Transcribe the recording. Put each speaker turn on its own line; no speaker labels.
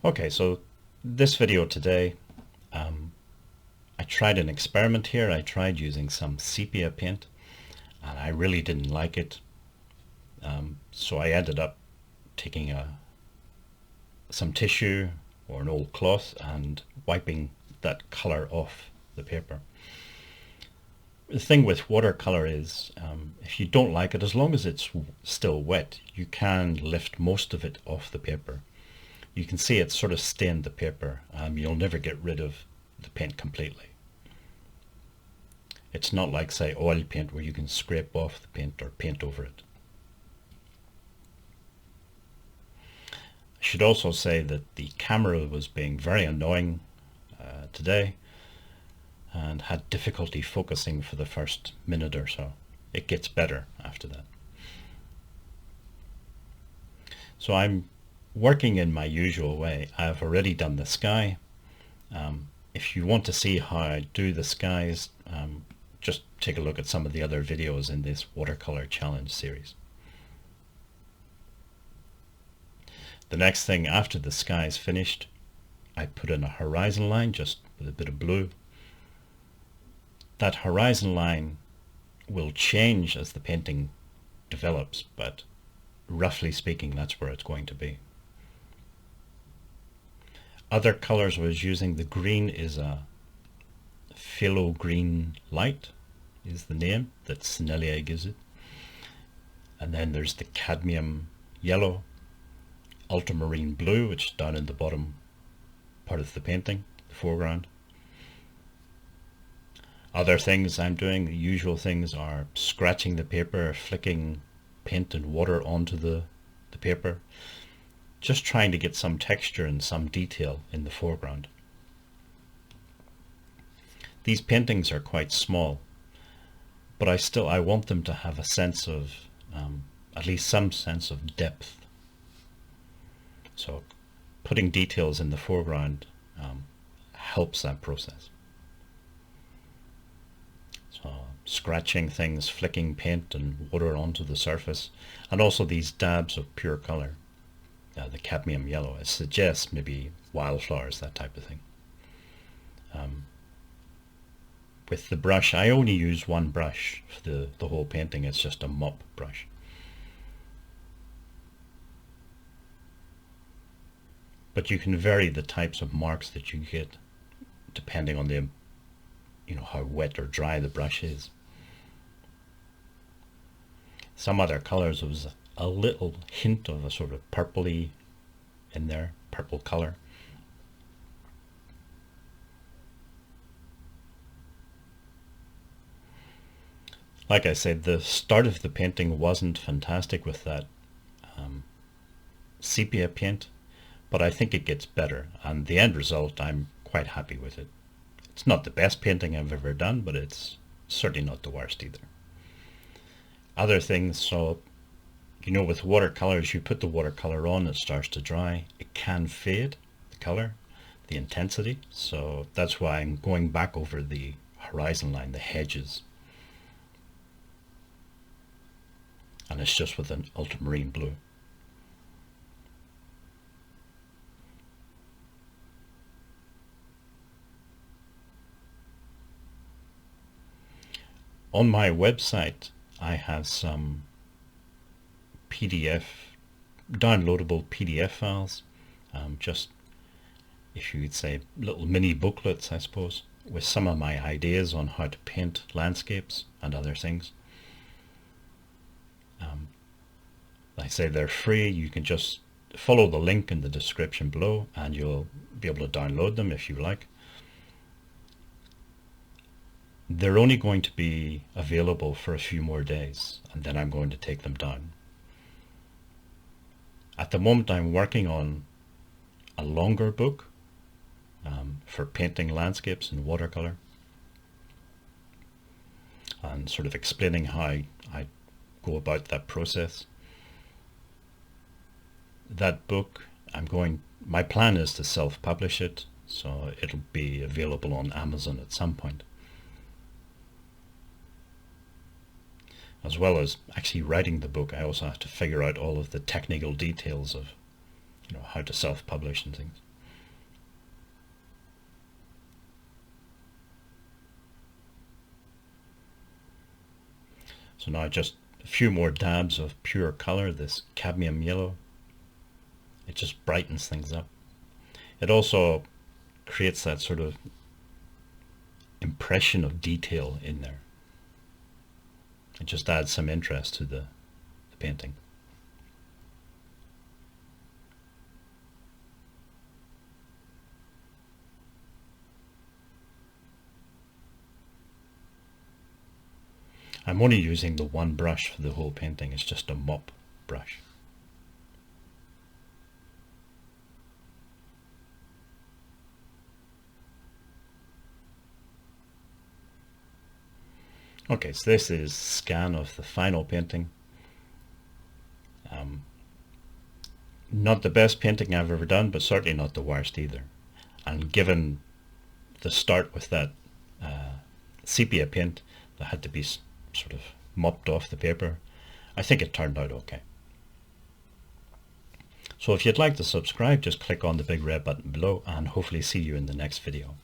Okay, so this video today, I tried an experiment here. I tried using some sepia paint and I really didn't like it. So I ended up taking some tissue or an old cloth and wiping that color off the paper. The thing with watercolor is if you don't like it, as long as it's still wet, you can lift most of it off the paper. You can see it's sort of stained the paper. You'll never get rid of the paint completely. It's not like, say, oil paint where you can scrape off the paint or paint over it. I should also say that the camera was being very annoying today and had difficulty focusing for the first minute or so. It gets better after that. So I'm working in my usual way. I've already done the sky. If you want to see how I do the skies, just take a look at some of the other videos in this watercolor challenge series. The next thing after the sky is finished, I put in a horizon line just with a bit of blue. That horizon line will change as the painting develops, but roughly speaking, that's where it's going to be. Other colors I was using, the green is a phthalo green light, is the name that Sennelier gives it. And then there's the cadmium yellow, ultramarine blue, which is down in the bottom part of the painting, the foreground. Other things I'm doing, the usual things, are scratching the paper, flicking paint and water onto the paper, just trying to get some texture and some detail in the foreground. These paintings are quite small, but I want them to have a sense of, at least some sense of depth. So putting details in the foreground helps that process. So scratching things, flicking paint and water onto the surface, and also these dabs of pure color, the cadmium yellow. It suggests maybe wildflowers, that type of thing. With the brush, I only use one brush for the whole painting. It's just a mop brush. But you can vary the types of marks that you get depending on the, how wet or dry the brush is. Some other colors, there was a little hint of a sort of purpley in there, purple color. Like I said, the start of the painting wasn't fantastic with that sepia paint, but I think it gets better, and the end result, I'm quite happy with it. It's not the best painting I've ever done, but it's certainly not the worst either. Other things, so with watercolors, you put the watercolor on, it starts to dry. It can fade, the color, the intensity, so that's why I'm going back over the horizon line, the hedges. And it's just with an ultramarine blue. On my website, I have some downloadable PDF files, just, if you could say, little mini booklets, I suppose, with some of my ideas on how to paint landscapes and other things. Like I say, they're free. You can just follow the link in the description below and you'll be able to download them if you like. They're only going to be available for a few more days, and then I'm going to take them down. At the moment, I'm working on a longer book for painting landscapes in watercolor and sort of explaining how I go about that process. That book, my plan is to self-publish it, so it'll be available on Amazon at some point. As well as actually writing the book, I also have to figure out all of the technical details of how to self-publish and things. So now just a few more dabs of pure color, this cadmium yellow. It just brightens things up. It also creates that sort of impression of detail in there. It just adds some interest to the painting. I'm only using the one brush for the whole painting. It's just a mop brush. Okay, so this is scan of the final painting. Not the best painting I've ever done, but certainly not the worst either. And given the start with that sepia paint that had to be sort of mopped off the paper, I think it turned out okay. So if you'd like to subscribe, just click on the big red button below, and hopefully see you in the next video.